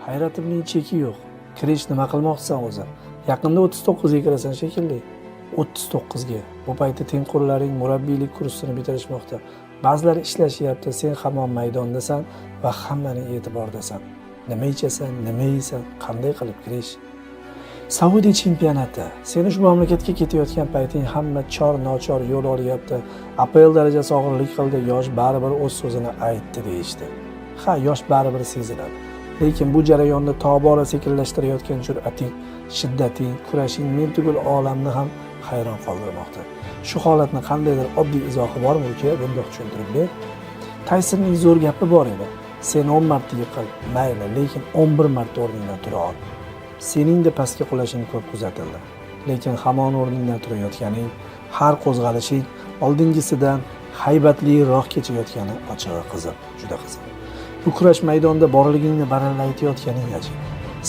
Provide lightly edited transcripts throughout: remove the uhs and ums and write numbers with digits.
Hayratimning cheki yo'q. Kirish nima qilmoqchisan o'zi? Yaqinda 39 ga kirasan shekilli. 39 ga. Bu paytda tengqurlaring murabbiylik kursini bitirishmoqda. Ba'zilari ishlashyapti, sen hamon maydondasan va hammaning e'tibordasan. Nima ichasan, nima yeysan, qanday qilib kirish? Saudiya chempionati. Seni shu mamlakatga ketayotgan payting hamma chor-nochor yo'l olyapti. APL darajasi og'irlik qildi, yosh baribir o'z so'zini aytdi deyishdi. Ha, yosh baribir seziladi. Lekin bu jarayonni tobora sekinlashtirayotgan jur'ating, shiddating, kurashing men tugul olamni ham hayron qoldirmoqda. Shu holatni qandaydir oddiy izohi bormi uka? Bundoq tushuntirib ber. Taysonning zo'r gapi bor edi. Sen 10 marta yiqil, mayli, lekin 11 marta o'rningdan tura ol. Sening de pastga qulashing ko'p kuzatildi. Lekin hamon o'rningdan turayotganing, har qo'zg'alishing oldingisidan haybatliroq kechayotgani ochig'i qiziq, juda qiziq. Bu kurash maydonida borligingni barallayotganing ajib.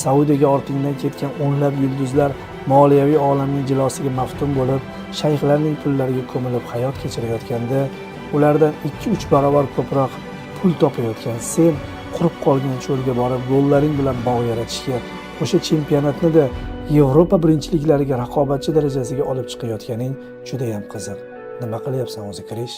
Saudiyaga ortingdan ketgan o'nlab yulduzlar moliyaviy olamning jilosiga maftun bo'lib, shayxlarning pullariga ko'milib hayot kechirayotganda, ulardan 2-3 barobar ko'proq pul topayotgan sen qurib qolgan cho'lga borib gollaring bilan bog' yaratishga, o'sha chempionatni-da Yevropa birinchiliklariga raqobatchi darajasiga olib chiqayotganing juda ham qiziq. Nima qilyapsan o'zi kirish?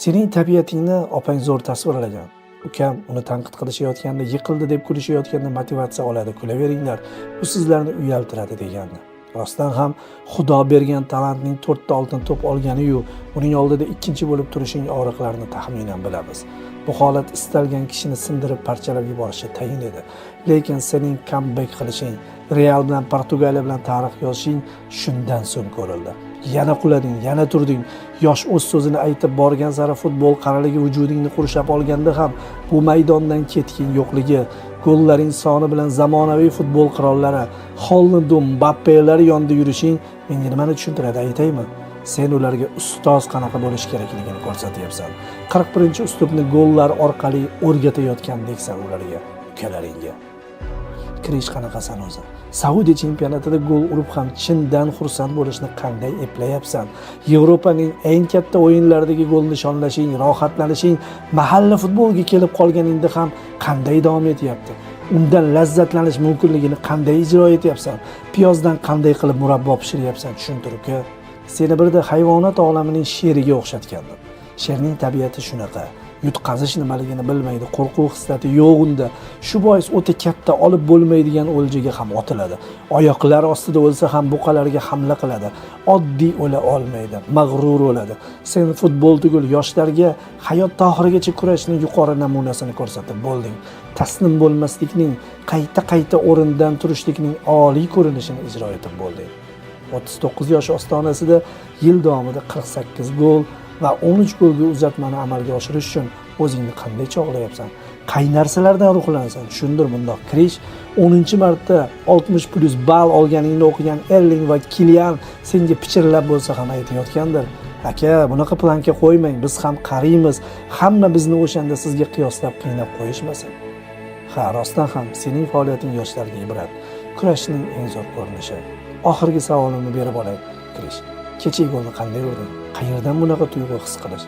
Sening tabiatingni opang zo'r tasvirlagan. Ukam uni tanqid qilishayotganda, yiqildi deb kulishayotganda motivatsiya oladi, kulaveringlar. Bu sizlarni uyaltiradi degandi. Rostdan ham Xudo bergan talantning 4 ta oltin to'p olgani-yu, uning oldida ikkinchi bo'lib turishing og'riqlarini taxminan bilamiz. Bu holat istalgan kishini sindirib parchalab yuborishi tayin edi. Lekin sening comeback qilishing, Real bilan Portugaliya bilan tarix yozishing shundan so'ng ko'rildi. Yana qulading, yana turding. Yosh o'z so'zini aytib borgan sari futbol qaraligi vujudingni qurshab olganda ham bu maydondan ketging yo'qligi, gollaring soni bilan zamonaviy futbol qirollari, Holland, Mbappelar yonida yurishing menga nimani tushuntiradi aytaymi? Sen ularga ustoz qanaqa bo'lish kerakligini ko'rsatyapsan. 41-uslubni gollar orqali o'rgatayotgandeksan ularga, ukalaringga. Kirish qanaqasan o'zi? Saudiya chempionatida gol urib ham chindan xursand bo'lishni qanday eplayapsan? Yevropaning eng katta o'yinlaridagi gol nishonlashing, rohatlanishing, mahalla futbolga kelib qolganingda ham qanday davom etyapti? Undan lazzatlanish mumkinligini qanday ijro etyapsan? Piyozdan qanday qilib murabbo pishiryapsan tushuntirib-ku. Seni birda hayvonot olamining sheriga o'xshatgandim. Sherning tabiati shunaqa. Yutqazish nimaligini bilmaydi, qo'rquv hislati yo'q unda. Shu bois o'ta katta olib bo'lmaydigan o'ljaga ham otiladi. Oyoqlar ostida o'lsa ham buqalarga hamla qiladi. Oddiy o'la olmaydi, mag'rur o'ladi. Sen futbol tugul yoshlarga hayot oxirigacha kurashning yuqori namunasini ko'rsatib bo'lding. Taslim bo'lmaslikning, qayta o'rindan turishlikning oliy ko'rinishini ijro etib bo'lding. 39 yosh ostonasida yil davomida 48 gol va 13 golga uzatmani amalga oshirish uchun o'zingni qanday chog'layapsan? Qay narsalardan ruhlansan? Tushundir bundoq kirish. 10-marta 60+ ball olganingni o'qigan Erling va Kilian senga pichirlab bo'lsa ham aytayotgandir. Aka, bunaqa planka qo'ymang, biz ham qariymiz. Hamma bizni o'shanda sizga qiyoslab qiynab qo'yishmasin. Ha, rostdan ham sening faoliyating yoshlarga ibrat. Kurashning eng zo'r ko'rinishi. Oxirgi savolimni berib olay, kirish. Kechagi golni qanday urding? Qayerdan bunaqa tuyg'u his qilish?